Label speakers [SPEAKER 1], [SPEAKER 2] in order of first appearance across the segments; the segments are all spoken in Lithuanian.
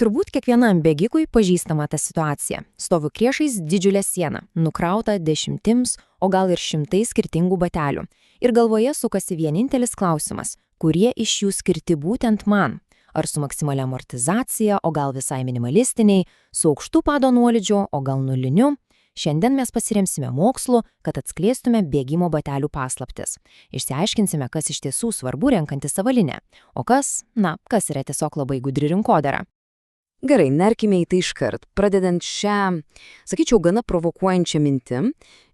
[SPEAKER 1] Turbūt kiekvienam bėgikui pažįstama ta situacija. Stoviu priešais didžiulę sieną, nukrauta dešimtims, o gal ir šimtais skirtingų batelių. Ir galvoje sukasi vienintelis klausimas, kurie iš jų skirti būtent man. Ar su maksimalia amortizacija, o gal visai minimalistiniai, su aukštu pado nuolydžiu, o gal nuliniu. Šiandien mes pasiremsime mokslu, kad atskleistume bėgimo batelių paslaptis. Išsiaiškinsime, kas iš tiesų svarbu renkantis avalinę, o kas yra tiesiog labai gudri rinkodara.
[SPEAKER 2] Gerai, nerkime į tai iškart, pradedant šią, sakyčiau, gana provokuojančią mintį.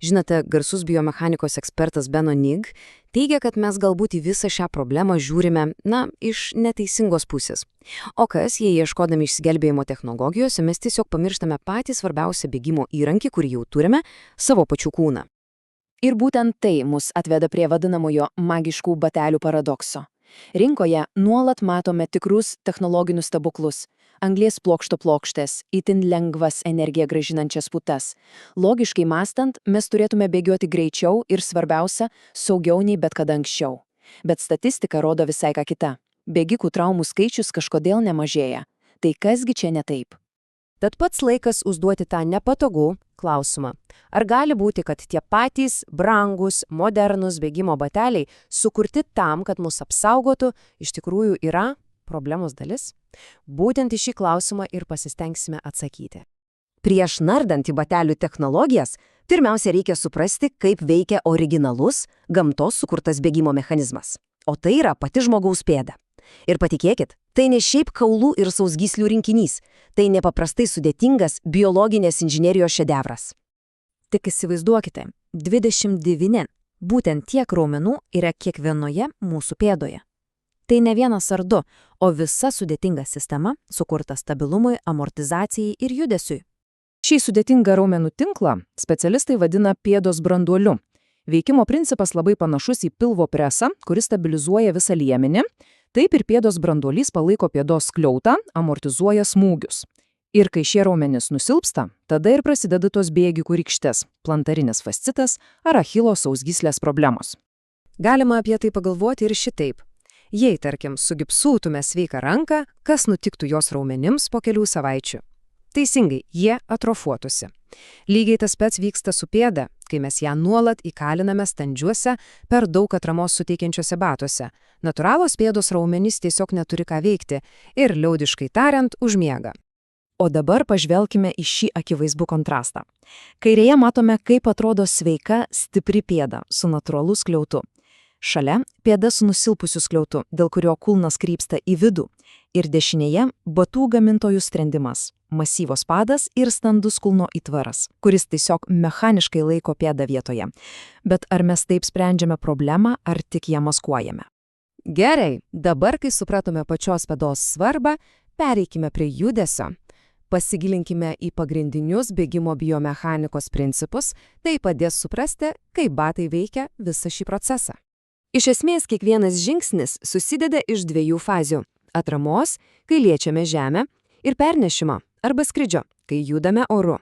[SPEAKER 2] Žinote, garsus biomechanikos ekspertas Beno Nig teigia, kad mes galbūt į visą šią problemą žiūrime, iš neteisingos pusės. O kas, jei ieškodami išsigelbėjimo technologijose, mes tiesiog pamirštame patį svarbiausią bėgimo įrankį, kurį jau turime, savo pačių kūną.
[SPEAKER 1] Ir būtent tai mus atveda prie vadinamojo magiškų batelių paradokso. Rinkoje nuolat matome tikrus technologinius stebuklus. Anglies plokšto plokštės, itin lengvas energiją grąžinančias putas. Logiškai mąstant, mes turėtume bėgioti greičiau ir svarbiausia, saugiau nei bet kada anksčiau. Bet statistika rodo visai ką kita. Bėgikų traumų skaičius kažkodėl nemažėja. Tai kasgi čia ne taip?
[SPEAKER 2] Tad pats laikas užduoti tą nepatogų klausimą. Ar gali būti, kad tie patys brangus, modernus bėgimo bateliai, sukurti tam, kad mus apsaugotų, iš tikrųjų yra problemos dalis? Būtent į šį klausimą ir pasistengsime atsakyti. Prieš nardant į batelių technologijas, pirmiausia reikia suprasti, kaip veikia originalus, gamtos sukurtas bėgimo mechanizmas. O tai yra pati žmogaus pėda. Ir patikėkit, tai ne šiaip kaulų ir sausgyslių rinkinys, tai nepaprastai sudėtingas biologinės inžinerijos šedevras.
[SPEAKER 1] Tik įsivaizduokite, 29, būtent tiek raumenų yra kiekvienoje mūsų pėdoje. Tai ne vienas ar du, o visa sudėtinga sistema, sukurta stabilumui, amortizacijai ir judesiui.
[SPEAKER 3] Šį sudėtingą raumenų tinklą specialistai vadina pėdos branduoliu. Veikimo principas labai panašus į pilvo presą, kuris stabilizuoja visą liemenį. Taip ir pėdos branduolys palaiko pėdos skliautą, amortizuoja smūgius. Ir kai šie raumenys nusilpsta, tada ir prasideda tos bėgikų rykštės, plantarinis fascitas ar achilo sausgyslės problemos.
[SPEAKER 2] Galima apie tai pagalvoti ir šitaip. Jei, tarkim, sugipsuotume sveiką ranką, kas nutiktų jos raumenims po kelių savaičių? Teisingai, jie atrofuotųsi. Lygiai tas pats vyksta su pėda, kai mes ją nuolat įkaliname standžiuose, per daug atramos suteikiančiuose batuose. Natūralūs pėdos raumenys tiesiog neturi ką veikti ir, liaudiškai tariant, užmiega.
[SPEAKER 1] O dabar pažvelkime į šį akivaizdų kontrastą. Kairėje matome, kaip atrodo sveika, stipri pėda su natūralu skliautu. Šalia pėda su nusilpusiu skliautu, dėl kurio kulnas krypsta į vidų. Ir dešinėje batų gamintojų sprendimas – masyvos padas ir standus kulno įtvaras, kuris tiesiog mechaniškai laiko pėdą vietoje. Bet ar mes taip sprendžiame problemą, ar tik ją maskuojame?
[SPEAKER 2] Gerai, dabar, kai supratome pačios pėdos svarbą, pereikime prie judesio. Pasigilinkime į pagrindinius bėgimo biomechanikos principus, tai padės suprasti, kaip batai veikia visą šį procesą. Iš esmės, kiekvienas žingsnis susideda iš dviejų fazių – atramos, kai liečiame žemę, ir pernešimo arba skridžio, kai judame oru.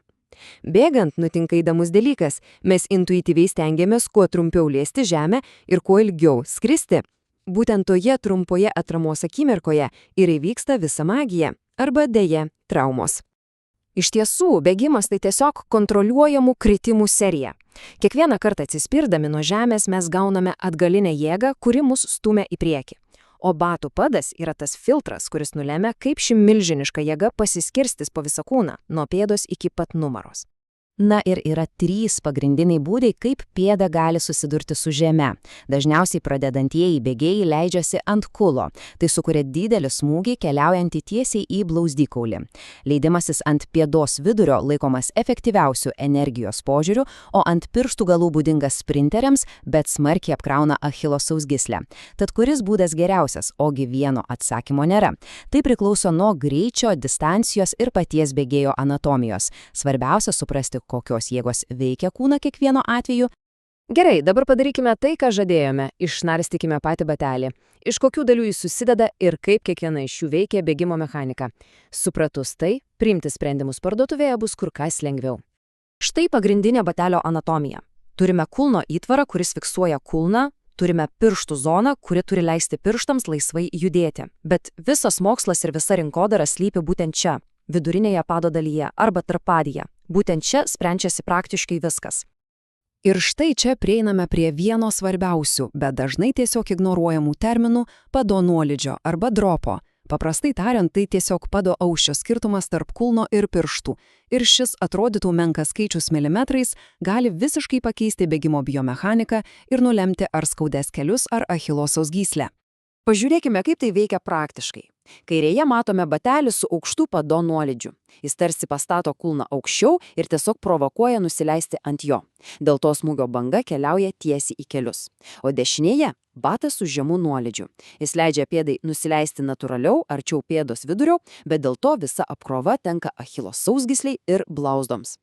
[SPEAKER 2] Bėgant nutinka įdomus dalykas, mes intuityviai stengiamės kuo trumpiau liesti žemę ir kuo ilgiau skristi. Būtent toje trumpoje atramos akimirkoje ir įvyksta visa magija arba deja traumos. Iš tiesų, bėgimas tai tiesiog kontroliuojamų kritimų serija. Kiekvieną kartą atsispirdami nuo žemės mes gauname atgalinę jėgą, kuri mus stumia į priekį. O batų padas yra tas filtras, kuris nulemia, kaip ši milžiniška jėga pasiskirstys po visą kūną, nuo pėdos iki pat numaros.
[SPEAKER 1] Na ir yra 3 pagrindiniai būdai, kaip pėda gali susidurti su žeme. Dažniausiai pradedantieji bėgėjai leidžiasi ant kulo. Tai sukuria didelį smūgį keliaujantį tiesiai į blauzdikaulį. Leidimasis ant pėdos vidurio laikomas efektyviausiu energijos požiūriu, o ant pirštų galų būdingas sprinteriams, bet smarkiai apkrauna achilo sausgyslę. Tad kuris būdas geriausias, ogi vieno atsakymo nėra. Tai priklauso nuo greičio, distancijos ir paties bėgėjo anatomijos. Svarbiausia suprasti, kokios jėgos veikia kūną kiekvieno atveju.
[SPEAKER 2] Gerai, dabar padarykime tai, ką žadėjome. Išnarstykime patį batelį. Iš kokių dalių jis susideda ir kaip kiekviena iš jų veikia bėgimo mechanika. Supratus tai, priimti sprendimus parduotuvėje bus kur kas lengviau.
[SPEAKER 1] Štai pagrindinė batelio anatomija. Turime kulno įtvarą, kuris fiksuoja kulną,
[SPEAKER 2] Turime pirštų zoną, kuri turi leisti pirštams laisvai judėti. Bet visas mokslas ir visa rinkodara slypi būtent čia, vidurinėje pado dalyje arba tarpadyje. Būtent čia sprendžiasi praktiškai viskas.
[SPEAKER 3] Ir štai čia prieiname prie vieno svarbiausių, bet dažnai tiesiog ignoruojamų terminų – pado nuolydžio arba dropo. Paprastai tariant, tai tiesiog pado aukščio skirtumas tarp kulno ir pirštų. Ir šis atrodytų menkas skaičius milimetrais gali visiškai pakeisti bėgimo biomechaniką ir nulemti ar skaudės kelius ar achilosaus gyslę.
[SPEAKER 2] Pažiūrėkime, kaip tai veikia praktiškai. Kairėje matome batelį su aukštu pado nuolydžiu. Jis tarsi pastato kulną aukščiau ir tiesiog provokuoja nusileisti ant jo. Dėl to smūgio banga keliauja tiesiai į kelius. O dešinėje batas su žemu nuolydžiu. Jis leidžia pėdai nusileisti natūraliau, arčiau pėdos vidurio, bet dėl to visa apkrova tenka achilo sausgysliai ir blauzdoms.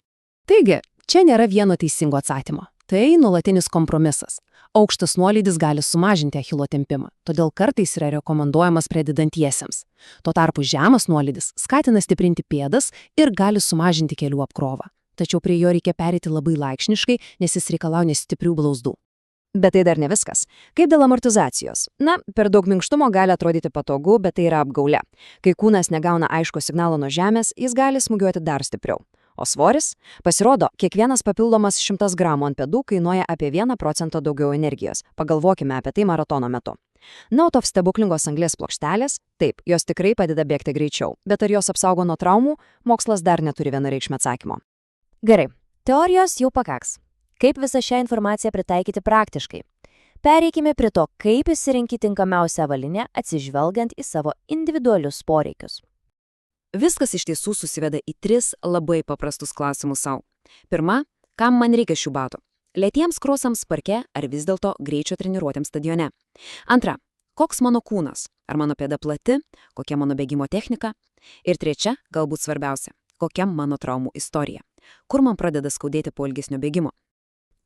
[SPEAKER 3] Taigi, čia nėra vieno teisingo atsakymo. Tai nuolatinis kompromisas. Aukštas nuolydis gali sumažinti achilo tempimą, todėl kartais yra rekomenduojamas pradedantiesiems. Tuo tarpu žemas nuolydis skatina stiprinti pėdas ir gali sumažinti kelių apkrovą. Tačiau prie jo reikia pereiti labai laipsniškai, nes jis reikalauja stiprių blauzdų.
[SPEAKER 1] Bet tai dar ne viskas. Kaip dėl amortizacijos? Na, per daug minkštumo gali atrodyti patogu, bet tai yra apgaulė. Kai kūnas negauna aiško signalo nuo žemės, jis gali smūgiuoti dar stipriau. O svoris? Pasirodo, kiekvienas papildomas 100 gramų ant pėdų kainuoja apie 1% daugiau energijos. Pagalvokime apie tai maratono metu. Na, o tos stebuklingos anglies plokštelės? Taip, jos tikrai padeda bėgti greičiau. Bet ar jos apsaugo nuo traumų? Mokslas dar neturi vienareikšmio atsakymo.
[SPEAKER 4] Gerai, teorijos jau pakaks. Kaip visą šią informaciją pritaikyti praktiškai? Pereikime prie to, kaip išsirinkti tinkamiausią avalynę atsižvelgiant į savo individualius poreikius.
[SPEAKER 2] Viskas iš tiesų susiveda į 3 labai paprastus klausimus savo. Pirma, kam man reikia šių batų? Lėtiems krosams parke ar vis dėlto greičio treniruotėms stadione? Antra, koks mano kūnas? Ar mano pėda plati? Kokia mano bėgimo technika? Ir trečia, galbūt svarbiausia, kokia mano traumų istorija? Kur man pradeda skaudėti po ilgesnio bėgimo?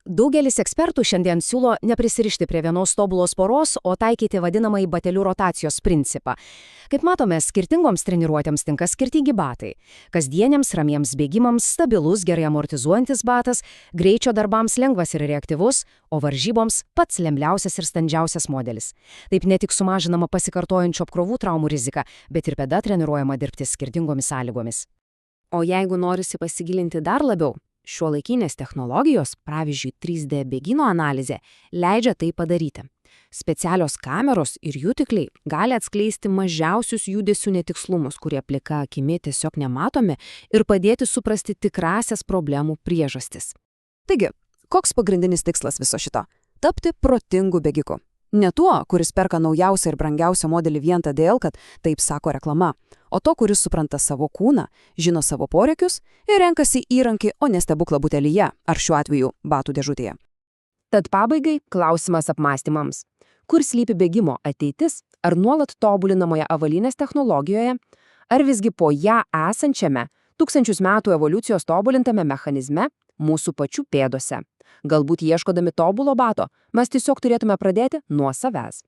[SPEAKER 1] Daugelis ekspertų šiandien siūlo neprisirišti prie vienos tobulos poros, o taikyti vadinamąjį batelių rotacijos principą. Kaip matome, skirtingoms treniruotėms tinka skirtingi batai. Kasdieniams ramiems bėgimams stabilus, gerai amortizuojantis batas, greičio darbams lengvas ir reaktyvus, o varžyboms pats lemliausias ir standžiausias modelis. Taip ne tik sumažinama pasikartojančių apkrovų traumų rizika, bet ir pėda treniruojama dirbti skirtingomis sąlygomis.
[SPEAKER 2] O jeigu norisi pasigilinti dar labiau, šiuolaikinės technologijos, pavyzdžiui 3D bėgino analizė, leidžia tai padaryti. Specialios kameros ir jutikliai gali atskleisti mažiausius judesių netikslumus, kurie plika akimi tiesiog nematomi, ir padėti suprasti tikrasias problemų priežastis.
[SPEAKER 3] Taigi, koks pagrindinis tikslas viso šito? Tapti protingu bėgiku. Ne tuo, kuris perka naujausią ir brangiausią modelį vien todėl, kad taip sako reklama, o to, kuris supranta savo kūną, žino savo poreikius ir renkasi įrankį, o ne stebuklą butelyje, ar šiuo atveju batų dėžutėje.
[SPEAKER 1] Tad pabaigai klausimas apmąstymams. Kur slypi bėgimo ateitis, ar nuolat tobulinamoje avalynės technologijoje, ar visgi po ją esančiame, tūkstančius metų evoliucijos tobulintame mechanizme mūsų pačių pėdose? Galbūt ieškodami tobulo bato, mes tiesiog turėtume pradėti nuo savęs.